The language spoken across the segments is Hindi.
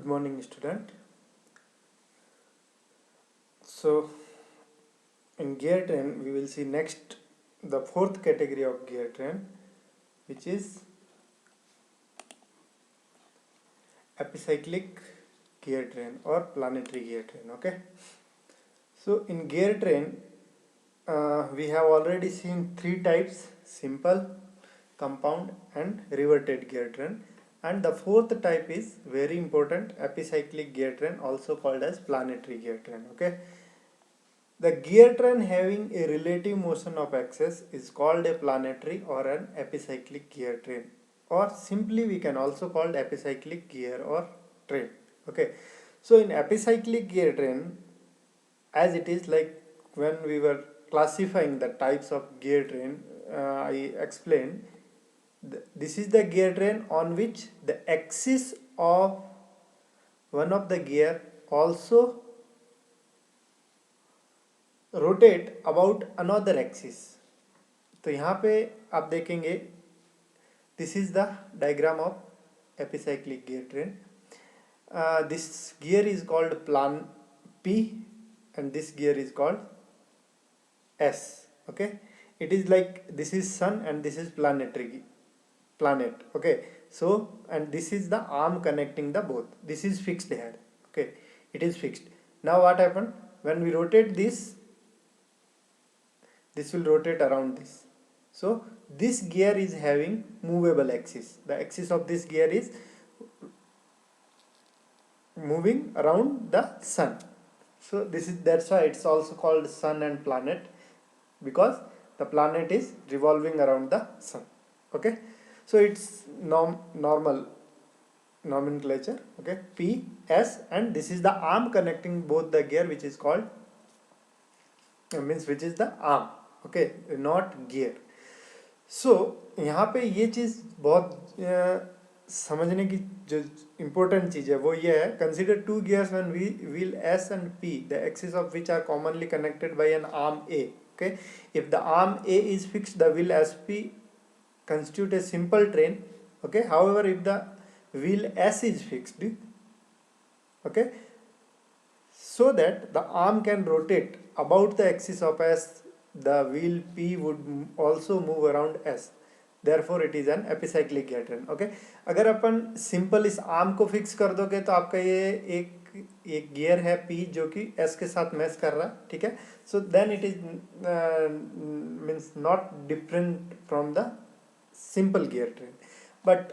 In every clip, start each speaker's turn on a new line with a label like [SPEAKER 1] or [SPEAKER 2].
[SPEAKER 1] Good morning, student. So, in gear train, we will see next the fourth category of gear train, which is epicyclic gear train or planetary gear train. Okay. So, in gear train, we have already seen three types: simple, compound, and reverted gear train. And the fourth type is very important: epicyclic gear train, also called as planetary gear train. Okay. The gear train having a relative motion of axis is called a planetary or an epicyclic gear train, or simply we can also call epicyclic gear or train. Okay, so in epicyclic gear train, as it is like when we were classifying the types of gear train, I explained this is the gear train on which the axis of one of the gear also rotate about another axis. तो यहाँ पे आप देखेंगे this is the diagram of epicyclic gear train. This gear is called plan P and this gear is called S. Okay, it is like this is sun and this is planet. Okay, so and this is the arm connecting the both. This is fixed here. Okay, it is fixed. Now what happened when we rotate this will rotate around this. So this gear is having movable axis. The axis of this gear is moving around the sun. So that's why it's also called sun and planet, because the planet is revolving around the sun. Okay, so it's normal nomenclature. Okay, P, S, and this is the arm connecting both the gear, which is called which is the arm. Okay, not gear. So यहाँ पे ये चीज़ बहुत समझने की जो इम्पोर्टेंट चीज़ है वो ये है: consider two gears when wheel S and P the axis of which are commonly connected by an arm A. Okay, if the arm A is fixed the wheel S P constitute a simple train. Okay, however if the wheel S is fixed, okay, so that the arm can rotate about the axis of S, the wheel P would also move around S. Therefore it is an epicyclic gear train. Okay, अगर अपन सिंपल इस आर्म को फिक्स कर दोगे तो आपका ये एक गियर है P जो कि S के साथ मैच कर रहा है. ठीक है, so then it is means not different from the simple gear train. But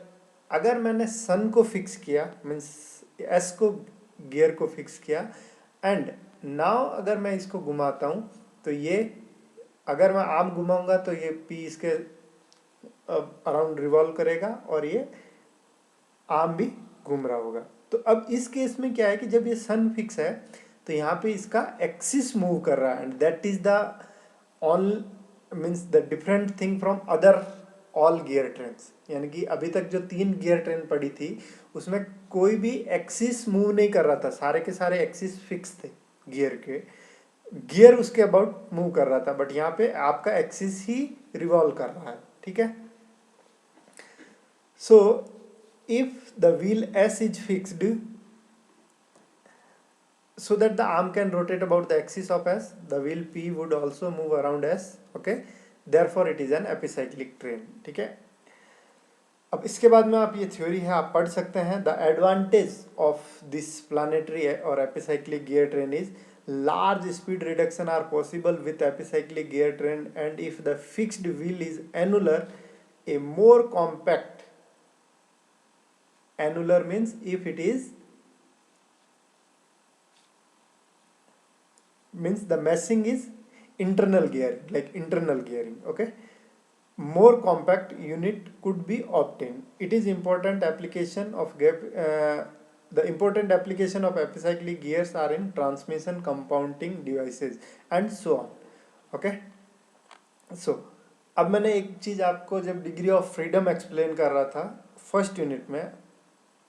[SPEAKER 1] अगर मैंने सन को फिक्स किया, मीन्स एस को गियर को फिक्स किया, एंड नाउ अगर मैं इसको घुमाता हूँ तो ये, अगर मैं आर्म घुमाऊंगा तो ये पी इसके अराउंड रिवॉल्व करेगा और ये आर्म भी घूम रहा होगा. तो अब इस केस में क्या है कि जब ये सन फिक्स है तो यहाँ पे इसका एक्सिस मूव कर रहा है, and that is the all means the different thing from other all gear trains. यानी कि अभी तक जो 3 गियर ट्रेन पड़ी थी उसमें कोई भी एक्सिस मूव नहीं कर रहा था, सारे के सारे एक्सिस फिक्स थे गियर के. गियर उसके अबाउट मूव कर रहा था, बट यहाँ पे आपका एक्सिस ही रिवॉल्व कर रहा है. ठीक है, so if the wheel S is fixed so that the arm can rotate about the axis of S, the wheel P would also move around S. Okay, therefore it is an epicyclic train. ठीक है, अब इसके बाद में आप ये थ्योरी है आप पढ़ सकते हैं. The advantage of this planetary और epicyclic gear train is large speed reduction are possible with epicyclic gear train, and if the fixed wheel is annular, a more compact, annular means if it is means the meshing is internal gearing, like internal gearing. Okay, more compact unit could be obtained. It is important application of the important application of epicyclic gears are in transmission, compounding devices and so on. Okay, so अब मैंने एक चीज़ आपको जब डिग्री ऑफ फ्रीडम एक्सप्लेन कर रहा था फर्स्ट यूनिट में,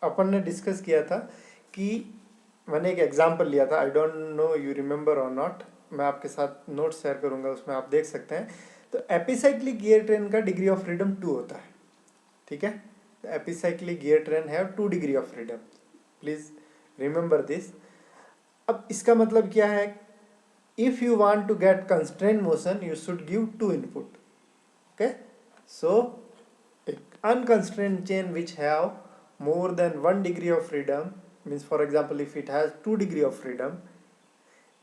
[SPEAKER 1] अपन ने डिस्कस किया था कि मैंने एक एग्जांपल लिया था. I don't know you remember और नॉट, मैं आपके साथ नोट शेयर करूंगा, उसमें आप देख सकते हैं. तो एपिसाइक्लिक गियर ट्रेन का डिग्री ऑफ फ्रीडम 2 होता है. ठीक है, epicyclic gear train have 2 degree of freedom. Please remember this. अब इसका मतलब क्या है, if you want to get constraint motion you should give two input, okay. So unconstrained chain which have more than 1 degree of freedom, means for example if it has 2 degree of freedom,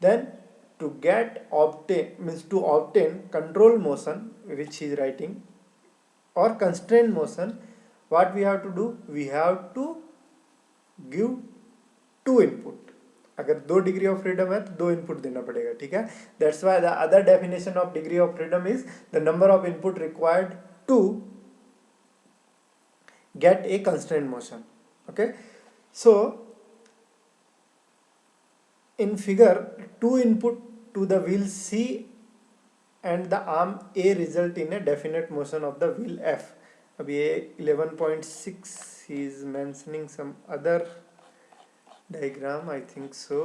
[SPEAKER 1] then to get obtain means to obtain control motion which is writing or constrained motion, what we have to do, we have to give 2 input। अगर 2 डिग्री ऑफ फ्रीडम है तो 2 इनपुट देना पड़ेगा, ठीक है। That's why the other definition of degree of freedom is the number of input required to get a constraint motion, okay। So in figure, 2 input to the wheel C and the arm A result in a definite motion of the wheel F। अब ये 11.6 he is mentioning some other diagram I think so,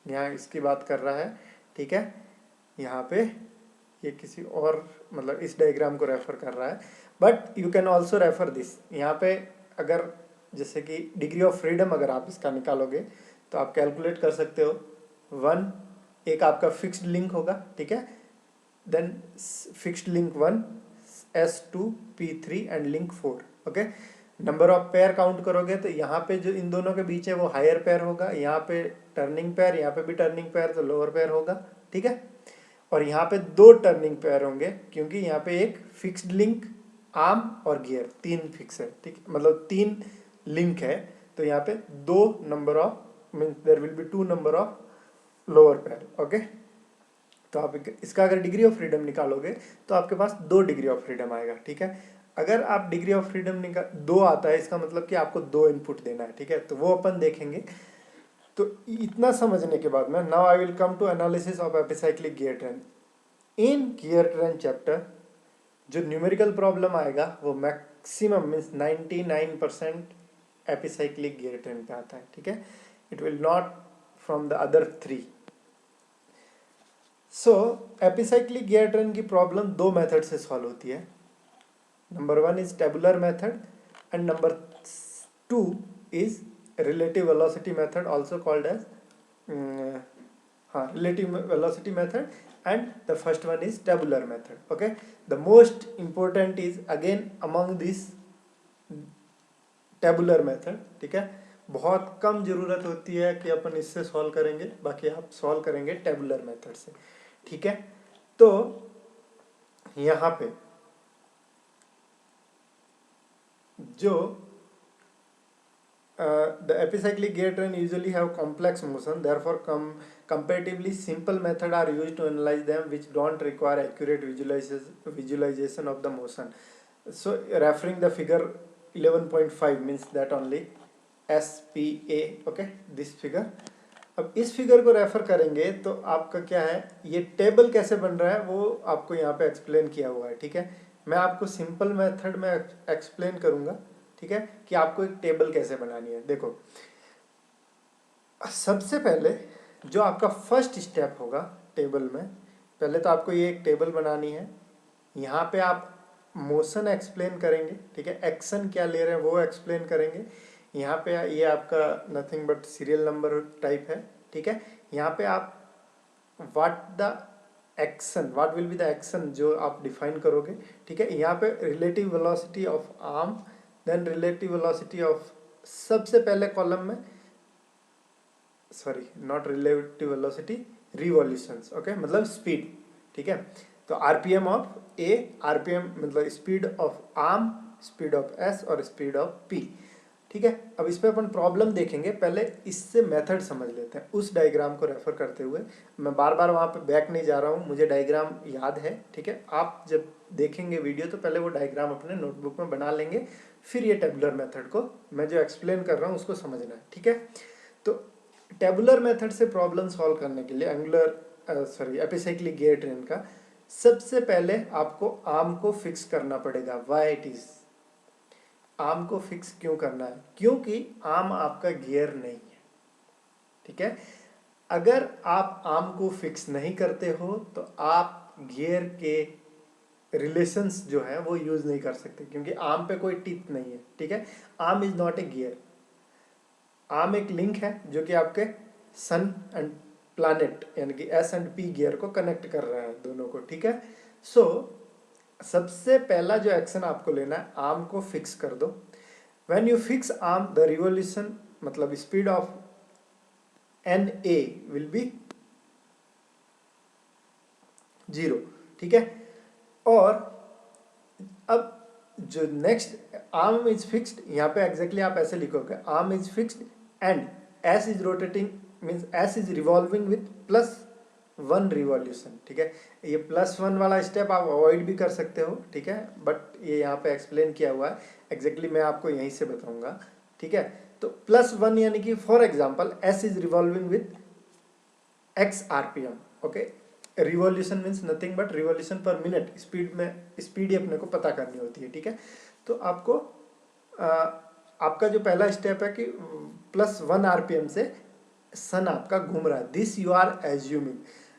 [SPEAKER 1] यहाँ इसकी बात कर रहा है, ठीक है। यहाँ पे ये किसी और मतलब इस डायग्राम को रेफर कर रहा है, but you can also refer this. यहाँ पे अगर जैसे कि डिग्री ऑफ फ्रीडम अगर आप इसका निकालोगे तो आप कैलकुलेट कर सकते हो। 1 एक आपका फिक्स्ड लिंक होगा, ठीक है, then fixed link 1, S2 P3 and link 4, okay. Number of pair count करोगे तो यहाँ पे जो इन दोनों के बीच है वो हायर पेयर होगा, यहाँ पे टर्निंग पेयर, यहाँ पे भी टर्निंग पेयर तो लोअर पेयर होगा, ठीक है। और यहाँ पे 2 टर्निंग पेयर होंगे क्योंकि यहाँ पे एक फिक्स्ड लिंक, आर्म और गियर 3 फिक्स है, ठीक, मतलब 3 लिंक है, तो यहाँ पे 2 number of mean there will be 2 number of lower pair, okay. तो आप इसका अगर डिग्री ऑफ फ्रीडम निकालोगे तो आपके पास 2 डिग्री ऑफ फ्रीडम आएगा, ठीक है। अगर आप डिग्री ऑफ फ्रीडम निकाल 2 आता है, इसका मतलब कि आपको 2 इनपुट देना है, ठीक है, तो वो अपन देखेंगे। तो इतना समझने के बाद में now I will come to analysis of epicyclic gear train. In gear train chapter जो न्यूमेरिकल प्रॉब्लम आएगा वो maximum means 99% epicyclic gear train पे आता है, ठीक है। It will not from the other 3। So epicyclic gear train की प्रॉब्लम 2 मेथड से सॉल्व होती है। Number 1 is tabular method and number 2 is relative velocity method, also called as relative velocity method, and the first one is tabular method, okay। The most important is again among this tabular method, ठीक है। बहुत कम जरूरत होती है कि अपन इससे सॉल्व करेंगे, बाकी आप सॉल्व करेंगे टेबुलर मेथड से, ठीक है। तो यहाँ पे जो the epicyclic gear train usually have complex motion, therefore comparatively simple method are used to analyze them, which don't require accurate visualization of the motion। So referring the figure 11.5 means that only SPA, okay, this figure। अब इस फिगर को रेफर करेंगे तो आपका क्या है, ये टेबल कैसे बन रहा है वो आपको यहाँ पे एक्सप्लेन किया हुआ है, ठीक है। मैं आपको सिंपल मेथड में एक्सप्लेन करूंगा, ठीक है, कि आपको एक टेबल कैसे बनानी है। देखो सबसे पहले जो आपका फर्स्ट स्टेप होगा टेबल में, पहले तो आपको ये एक टेबल बनानी है। यहाँ पे आप मोशन एक्सप्लेन करेंगे, ठीक है, एक्शन क्या ले रहे हैं वो एक्सप्लेन करेंगे। यहाँ पे ये आपका nothing but serial number type है, ठीक है। यहाँ पे आप what will be the action जो आप डिफाइन करोगे, ठीक है। यहाँ पे relative velocity of arm, then relative velocity of, सबसे पहले कॉलम में sorry not relative velocity, revolutions, okay, मतलब स्पीड, ठीक है। तो आरपीएम ऑफ ए, आरपीएम मतलब speed of arm, speed of S और स्पीड ऑफ पी, ठीक है। अब इस पे अपन प्रॉब्लम देखेंगे, पहले इससे मेथड समझ लेते हैं उस डायग्राम को रेफर करते हुए। मैं बार बार वहाँ पे बैक नहीं जा रहा हूँ, मुझे डायग्राम याद है, ठीक है। आप जब देखेंगे वीडियो तो पहले वो डायग्राम अपने नोटबुक में बना लेंगे, फिर ये टेबुलर मेथड को मैं जो एक्सप्लेन कर रहा हूँ उसको समझना है, ठीक है। तो टेबुलर मेथड से प्रॉब्लम सॉल्व करने के लिए एपिसाइक्लिक गियर ट्रेन का सबसे पहले आपको आर्म को फिक्स करना पड़ेगा। व्हाई इट इज, आर्म को फिक्स क्यों करना है, क्योंकि आर्म आपका गियर नहीं है, ठीक है। अगर आप आर्म को फिक्स नहीं करते हो तो आप गियर के रिलेशंस जो है वो यूज नहीं कर सकते, क्योंकि आर्म पे कोई टीथ नहीं है, ठीक है। Arm is not a gear. Arm एक लिंक है जो कि आपके सन एंड प्लैनेट यानी कि एस एंड पी गियर को कनेक्ट कर रहा है दोनों को, ठीक है। सो सबसे पहला जो एक्शन आपको लेना है, आर्म को फिक्स कर दो। When you fix arm the revolution मतलब speed of N A will be 0, ठीक है। और अब जो नेक्स्ट आर्म इज फिक्स्ड, यहाँ पे एग्जैक्टली आप ऐसे लिखोगे arm is fixed and S is rotating means S is revolving with +1 revolution, ठीक है। ये +1 वाला स्टेप आप अवॉइड भी कर सकते हो, ठीक है, बट ये यहाँ पे एक्सप्लेन किया हुआ है एग्जैक्टली, मैं आपको यहीं से बताऊंगा, ठीक है। तो +1 यानी कि for example S is revolving with x RPM, okay. Revolution means nothing but revolution पर मिनट, स्पीड में स्पीड ही अपने को पता करनी होती है, ठीक है। तो आपको आपका जो पहला स्टेप है कि +1 RPM से सन आपका घूम रहा है, दिस यू आर एज्यूमिंग।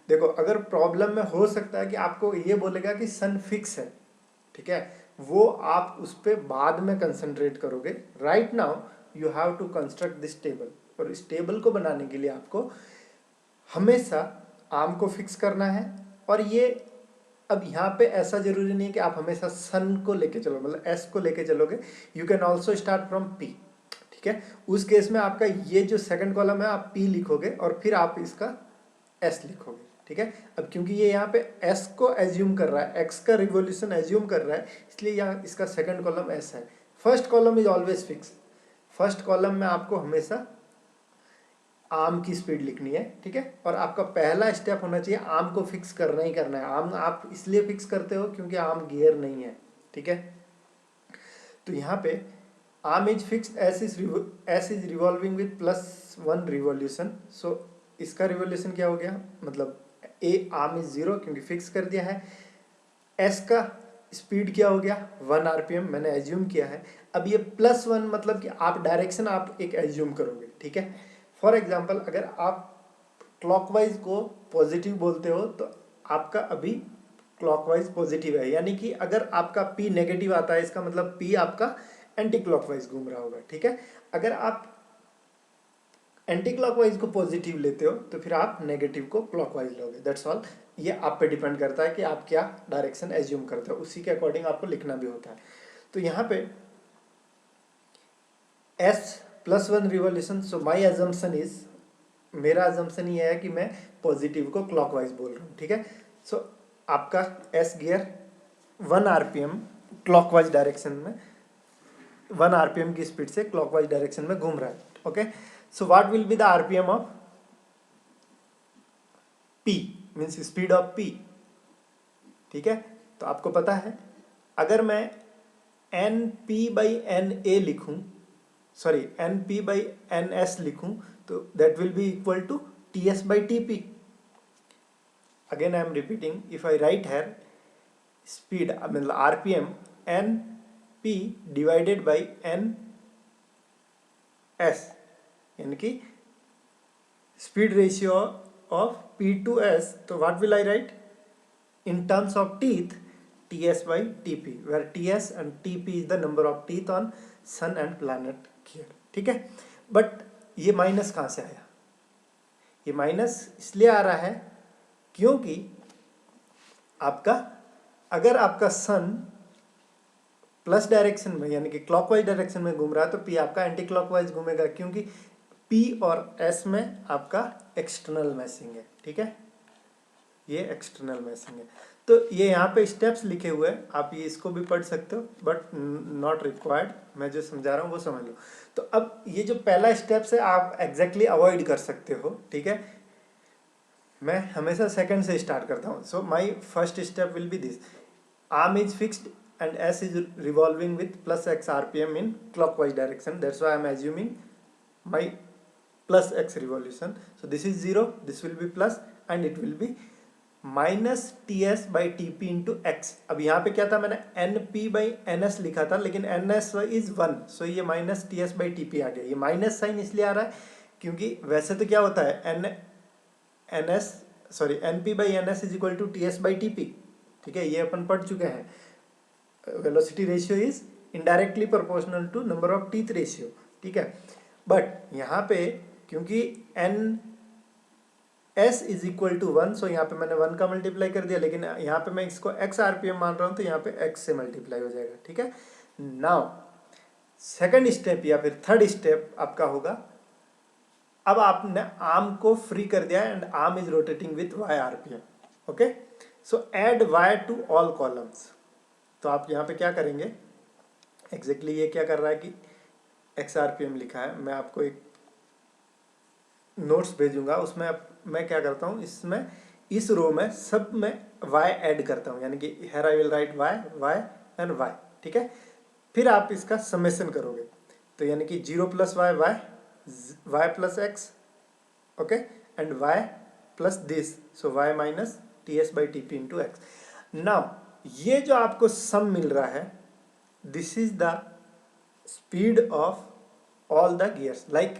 [SPEAKER 1] देखो अगर प्रॉब्लम में हो सकता है कि आपको ये बोलेगा कि सन फिक्स है, ठीक है, वो आप उस पर बाद में कंसंट्रेट करोगे। Right now you have to construct this table, और इस टेबल को बनाने के लिए आपको हमेशा आर्म को फिक्स करना है। और ये अब यहाँ पे ऐसा जरूरी नहीं है कि आप हमेशा सन को लेके चलो, मतलब एस को लेके चलोगे, you can also start from P, ठीक है। उस केस में आपका ये जो सेकंड कॉलम है आप पी लिखोगे और फिर आप इसका एस लिखोगे, ठीक है। अब क्योंकि ये यहाँ पे एस को एज्यूम कर रहा है, एक्स का रिवोल्यूशन एज्यूम कर रहा है, इसलिए यहाँ इसका सेकंड कॉलम एस है। First column is always fix, first column में आपको हमेशा आर्म की स्पीड लिखनी है, ठीक है। और आपका पहला स्टेप होना चाहिए आर्म को फिक्स करना ही करना है। आर्म आप इसलिए फिक्स करते हो क्योंकि आर्म गियर नहीं है, ठीक है। तो यहाँ पे arm is fixed S is revolving with +1 revolution. So इसका रिवॉल्यूशन क्या हो गया, मतलब ए आर्म इज 0 क्योंकि फिक्स कर दिया है। एस का स्पीड क्या हो गया 1 RPM, मैंने एज्यूम किया है। अब ये +1 मतलब कि आप डायरेक्शन आप एक एज्यूम करोगे, ठीक है। फॉर एग्जाम्पल अगर आप क्लॉकवाइज को पॉजिटिव बोलते हो तो आपका अभी क्लॉकवाइज पॉजिटिव है, यानी कि अगर आपका P नेगेटिव आता है इसका मतलब P आपका एंटी क्लॉकवाइज घूम रहा होगा, ठीक है। अगर आप एंटी क्लॉकवाइज को पॉजिटिव लेते हो तो फिर आप नेगेटिव को क्लॉकवाइज लोगे, दैट्स ऑल। ये आप पे डिपेंड करता है कि आप क्या डायरेक्शन एज्यूम करते हो, उसी के अकॉर्डिंग आपको लिखना भी होता है। तो यहाँ पे S +1 revolution, so my assumption is, मेरा एजम्पशन ये है कि मैं पॉजिटिव को क्लॉकवाइज बोल रहा हूँ, ठीक है। सो आपका S gear 1 RPM clockwise direction में 1 RPM की स्पीड से क्लॉकवाइज डायरेक्शन में घूम रहा है, okay. So what will be the RPM of P means speed of P, ठीक है। तो आपको पता है अगर मैं NP/NA लिखूं, सॉरी NP/NS लिखूं तो that will be equal to TS/TP। Again I am repeating, if I write here speed मतलब RPM NP divided by NS, यानी कि speed ratio of P to S, तो what will I write in terms of teeth TS/TP, where TS and TP is the number of teeth on sun and planet gear, ठीक है। बट ये माइनस कहाँ से आया, ये माइनस इसलिए आ रहा है क्योंकि आपका अगर आपका सन प्लस डायरेक्शन में यानी कि क्लॉकवाइज डायरेक्शन में घूम रहा है तो पी आपका एंटी क्लॉकवाइज घूमेगा, क्योंकि पी और एस में आपका एक्सटर्नल मैसिंग है, ठीक है, ये एक्सटर्नल मैसिंग है। तो ये यहाँ पे स्टेप्स लिखे हुए हैं, आप ये इसको भी पढ़ सकते हो बट नॉट रिक्वायर्ड, मैं जो समझा रहा हूँ वो समझ लो। तो अब ये जो पहला स्टेप्स है आप एग्जैक्टली अवॉइड कर सकते हो, ठीक है। मैं हमेशा सेकंड से स्टार्ट करता हूँ। So my first step will be this, arm is fixed and S is revolving with +x RPM in clockwise direction, that's why I am assuming my +x revolution. So this is 0, this will be plus and it will be -TS/TP into x। अब यहाँ पे क्या था, मैंने NP/NS लिखा था लेकिन NS is 1, so ये -TS/TP आ गया। ये माइनस साइन इसलिए आ रहा है क्योंकि वैसे तो क्या होता है NP/NS is equal to TS/TP, ठीक है, ये अपन पढ़ चुके हैं। Velocity ratio is indirectly proportional to number of teeth ratio, ठीक है। बट यहाँ पे क्योंकि N S is equal to 1, so यहाँ पे मैंने 1 का मल्टीप्लाई कर दिया, लेकिन यहाँ पे मैं इसको एक्स आरपीएम मान रहा हूँ तो यहाँ पे एक्स से मल्टीप्लाई हो जाएगा, ठीक है। नाउ सेकंड स्टेप या फिर थर्ड स्टेप आपका होगा, अब आपने आर्म को फ्री कर दिया and arm is rotating with Y RPM, okay. So add Y to all columns. तो आप यहाँ पे क्या करेंगे, एग्जैक्टली ये क्या कर रहा है कि एक्स आरपीएम लिखा है, मैं आपको एक नोट्स भेजूंगा, उसमें मैं क्या करता हूँ, इसमें इस रो में सब में y ऐड करता हूँ, यानी कि here I will right y and y, ठीक है। फिर आप इसका समेशन करोगे, तो यानी कि 0 plus Y y plus X, okay, and y plus this, so y minus T S by T P into X. Now ये जो आपको सम मिल रहा है, this is the speed of all the gears. Like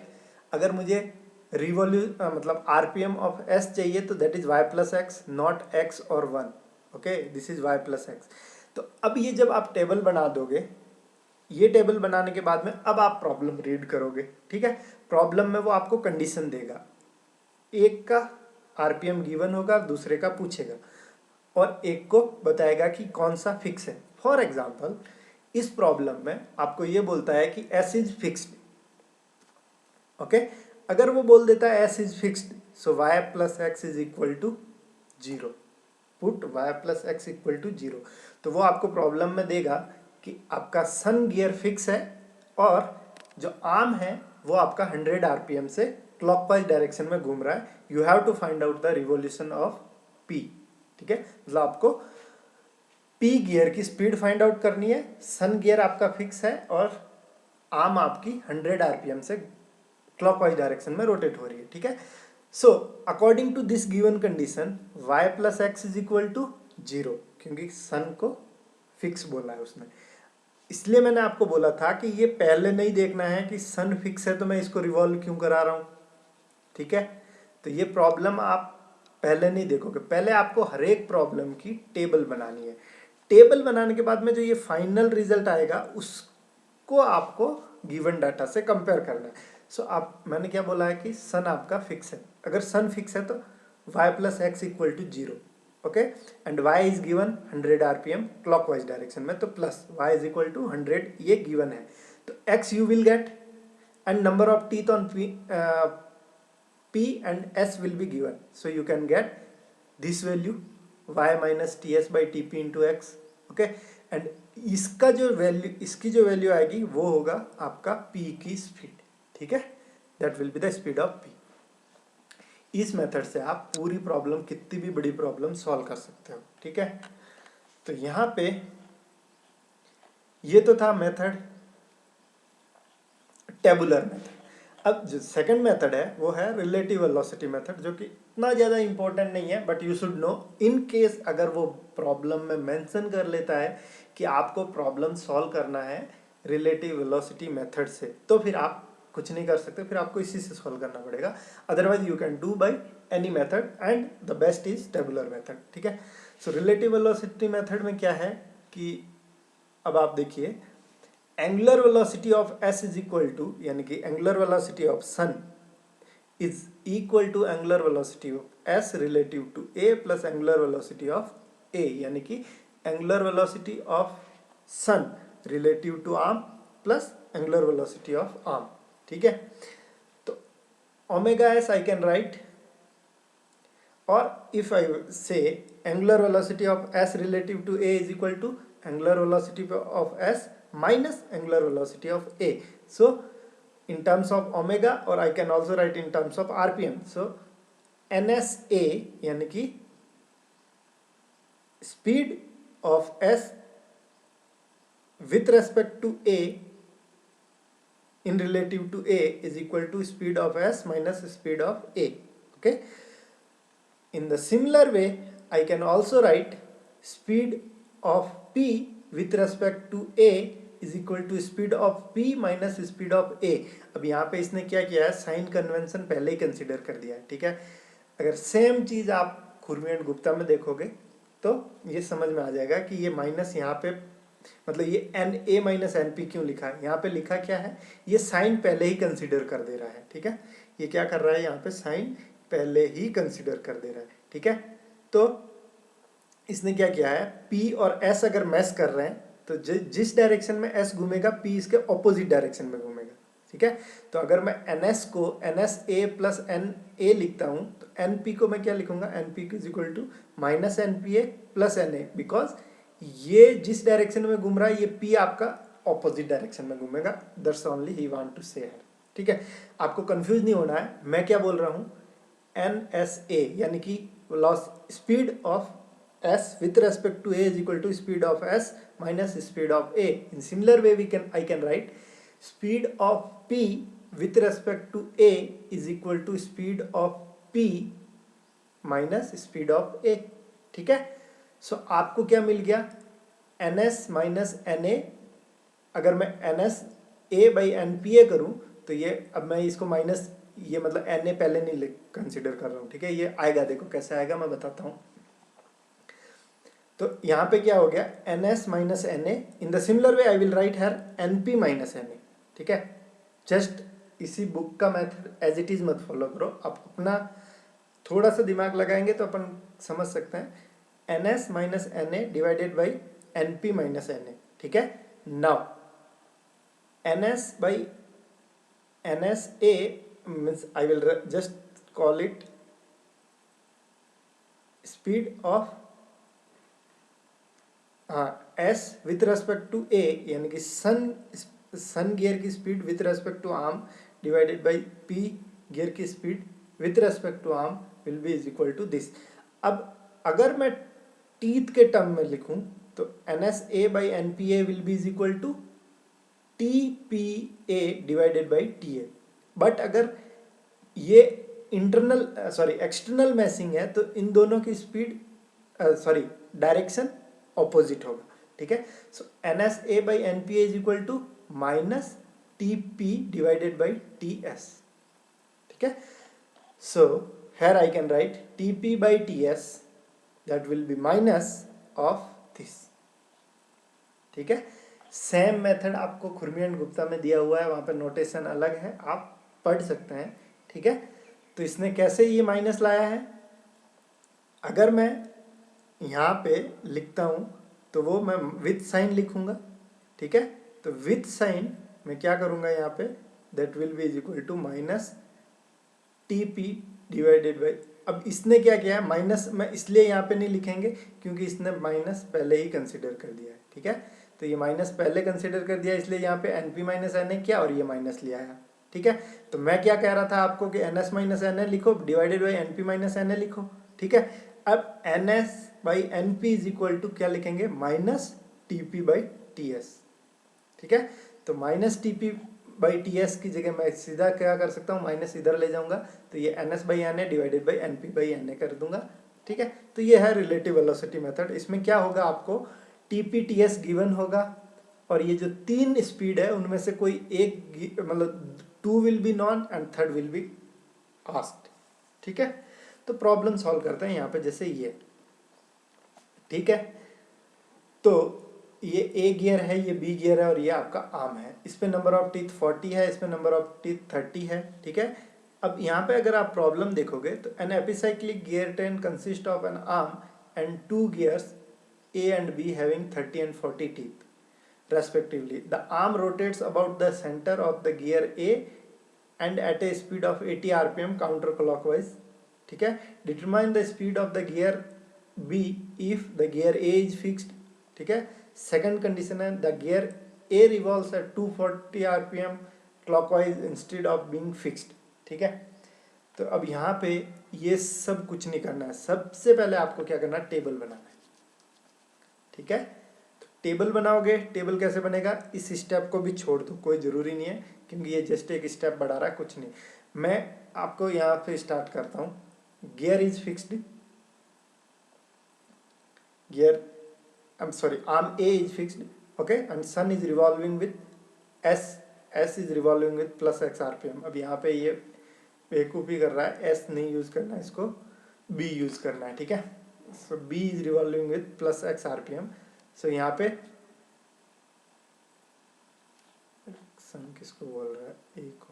[SPEAKER 1] अगर मुझे मतलब आरपीएम ऑफ एस चाहिए तो that is Y plus X, not X और 1, okay, this is Y plus X. तो अब ये जब आप टेबल बना दोगे, ये टेबल बनाने के बाद में अब आप प्रॉब्लम रीड करोगे, ठीक है। प्रॉब्लम में वो आपको कंडीशन देगा, एक का आरपीएम गिवन होगा, दूसरे का पूछेगा, और एक को बताएगा कि कौन सा फिक्स है। फॉर एग्जाम्पल इस प्रॉब्लम में आपको ये बोलता है कि एस इज फिक्स्ड, ओके। अगर वो बोल देता है S is fixed, so Y plus X is equal to 0, put Y plus X equal to 0, तो वो आपको प्रॉब्लम में देगा कि आपका सन गियर फिक्स है और जो आर्म है वो आपका 100 आरपीएम से क्लॉकवाइज डायरेक्शन में घूम रहा है। You have to find out the revolution of P, ठीक है। मतलब आपको पी गियर की स्पीड फाइंड आउट करनी है, सन गियर आपका फिक्स है और आर्म आपकी 100 आरपीएम से क्लॉकवाइज डायरेक्शन में रोटेट हो रही है, ठीक है। So according to this given condition y plus X is equal to 0, क्योंकि सन को फिक्स बोला है उसने। इसलिए मैंने आपको बोला था कि ये पहले नहीं देखना है कि सन फिक्स है तो मैं इसको रिवॉल्व क्यों करा रहा हूं, ठीक है। तो ये प्रॉब्लम आप पहले नहीं देखोगे, पहले आपको हर एक प्रॉब्लम की टेबल बनानी है। टेबल बनाने के बाद में जो ये फाइनल रिजल्ट आएगा उसको आपको गिवन डाटा से कंपेयर करना है। सो आप मैंने क्या बोला है कि सन आपका फिक्स है, अगर सन फिक्स है तो y plus X equal to 0, okay, and y is given 100 RPM clockwise direction में, तो plus y is equal to 100 ये गिवन है, तो x you will get and number of teeth on p and s will be given, so you can get this value y minus ts by tp into x, okay, and इसका जो वैल्यू, इसकी जो वैल्यू आएगी वो होगा आपका p की स्पीड, ठीक है, that will be the speed of p। इस मेथड से आप पूरी प्रॉब्लम, कितनी भी बड़ी प्रॉब्लम सॉल्व कर सकते हो, ठीक है। तो यहाँ पे ये तो था मेथड टेबुलर मेथड। अब जो सेकंड मेथड है वो है रिलेटिव वेलोसिटी मेथड, जो कि इतना ज़्यादा इंपॉर्टेंट नहीं है, but you should know in case अगर वो प्रॉब्लम में मेंशन कर लेता है कि आपको प्रॉब्लम सॉल्व करना है रिलेटिव वेलोसिटी मेथड से, तो फिर आप कुछ नहीं कर सकते, फिर आपको इसी से सॉल्व करना पड़ेगा। Otherwise you can do by any method and the best is tabular method, ठीक है। सो रिलेटिव वेलोसिटी मेथड में क्या है कि अब आप देखिए, angular velocity of s is equal to, यानी कि angular velocity of sun is equal to angular velocity of s relative to a plus angular velocity of a, यानी कि angular velocity of sun relative to arm plus angular velocity of arm, ठीक है। तो omega s I can write, और if I say angular velocity of s relative to a is equal to angular velocity of s minus angular velocity of a, so in terms of omega, or I can also write in terms of rpm, so nsa यानी कि speed of s with respect to a in relative to a is equal to speed of s minus speed of a, okay. In the similar way I can also write speed of p with respect to a is equal to speed of p minus speed of a। अब यहाँ पे इसने क्या किया है, साइन कन्वेंशन पहले ही कंसीडर कर दिया है, ठीक है। अगर सेम चीज आप खुरमी एंड गुप्ता में देखोगे तो ये समझ में आ जाएगा कि ये माइनस यहाँ पे मतलब ये N A minus N P क्यों लिखा है, यहाँ पे लिखा क्या है, ये साइन पहले ही कंसिडर कर दे रहा है, ठीक है, ये क्या कर रहा है यहाँ पे साइन पहले ही कंसिडर कर दे रहा है, ठीक है। तो इसने क्या किया है, पी और एस अगर मैच कर रहे हैं तो जिस डायरेक्शन में एस घूमेगा पी इसके ऑपोजिट डायरेक्शन में घूमेगा, ठीक है। तो अगर मैं एन एस को N S A plus N A लिखता हूँ तो एन पी को मैं क्या लिखूंगा, N P is equal to minus N P A plus N A, because ये जिस डायरेक्शन में घूम रहा है ये पी आपका ऑपोजिट डायरेक्शन में घूमेगा, that's only he want to say है, ठीक है। आपको कंफ्यूज नहीं होना है, मैं क्या बोल रहा हूँ, एन एस ए यानी कि loss speed of s with respect to a is equal to speed of s minus speed of a. In similar way I can write speed of p with respect to a is equal to speed of p minus speed of a, ठीक है। सो आपको क्या मिल गया, ns माइनस एन ए, अगर मैं ns a by N P A करूँ तो ये अब मैं इसको माइनस ये मतलब एन ए पहले नहीं कंसिडर कर रहा हूँ, ठीक है। ये आएगा, देखो कैसे आएगा मैं बताता हूँ। तो यहाँ पे क्या हो गया, N S minus N A, in the similar way I will write here N P minus N A, ठीक है। जस्ट इसी बुक का मेथड एज इट इज मत फॉलो करो, आप अपना थोड़ा सा दिमाग लगाएंगे तो अपन समझ सकते हैं, N S minus N A divided by N P minus N A, ठीक है। Now N S by N S A means I will just call it speed of S with respect to A, यानी कि सन गियर की speed with respect to arm divided by P gear की speed with respect to arm will be is equal to this. अब अगर मैं टीथ के टर्म में लिखूं तो N S A by N P A will be is equal to T P A divided by T A. But अगर ये इंटरनल एक्सटर्नल मैसिंग है तो इन दोनों की स्पीड डायरेक्शन ऑपोजिट होगा, ठीक है। So N S A by N P A is equal to minus T P divided by T S, ठीक है। So here I can write T P by T S, that will be minus of this, ठीक है। सेम मेथड आपको खुरमी एंड गुप्ता में दिया हुआ है, वहां पर नोटेशन अलग है, आप पढ़ सकते हैं, ठीक है। तो इसने कैसे ये माइनस लाया है, अगर मैं यहाँ पे लिखता हूँ तो वो मैं विथ साइन लिखूंगा, ठीक है। तो विथ साइन मैं क्या करूँगा यहाँ पे, that will be is equal to minus T P divided by, अब इसने क्या किया है माइनस, मैं इसलिए यहाँ पे नहीं लिखेंगे क्योंकि इसने माइनस पहले ही कंसिडर कर दिया है, ठीक है। तो ये माइनस पहले कंसिडर कर दिया इसलिए यहाँ पे N P minus N A किया और ये माइनस ले आया, ठीक है। तो मैं क्या कह रहा था आपको कि N S minus N A लिखो divided by N P minus N A लिखो, ठीक है। अब N S by N P is equal to क्या लिखेंगे, minus T P by T S, ठीक है। तो minus T P by T S की जगह मैं सीधा क्या कर सकता हूँ, माइनस इधर ले जाऊंगा तो ये N S by N A divided by N P by N A कर दूंगा, ठीक है। तो ये है रिलेटिव वेलोसिटी मेथड। इसमें क्या होगा, आपको T P T S given होगा और ये जो तीन स्पीड है उनमें से कोई एक मतलब two will be known and third will be asked, ठीक है। तो प्रॉब्लम सॉल्व करते हैं यहाँ पे जैसे ये, ठीक है। तो ये ए गियर है, ये बी गियर है और ये आपका आर्म है। इस पे नंबर ऑफ टीथ 40 है, इस पे नंबर ऑफ टीथ 30 है, ठीक है। अब यहाँ पे अगर आप प्रॉब्लम देखोगे तो an epicyclic gear train consist of an arm and two gears A and B having 30 and 40 teeth respectively. The arm rotates about the center of the gear A and at a speed of 80 rpm counterclockwise, ठीक है। Determine the speed of the gear B if the gear A is fixed, ठीक है। Second condition है the gear A revolves at 240 rpm clockwise instead of being fixed, ठीक है। तो अब यहाँ पे ये सब कुछ नहीं करना है, सबसे पहले आपको क्या करना है, टेबल बनाना है, ठीक है। टेबल बनाओगे, टेबल कैसे बनेगा, इस स्टेप को भी छोड़ दो, कोई ज़रूरी नहीं है क्योंकि ये जस्ट एक स्टेप बढ़ा रहा है, कुछ नहीं। मैं आपको यहाँ पे स्टार्ट करता हूँ, gear is fixed, gear arm A is fixed, okay, and sun is revolving with S is revolving with plus X RPM. अब यहाँ पे ये बेवकूफ़ी कर रहा है, एस नहीं यूज़ करना है, इसको बी यूज़ करना है, ठीक है। So B is revolving with plus X RPM. So यहाँ पे सन किसको बोल रहा है, ए को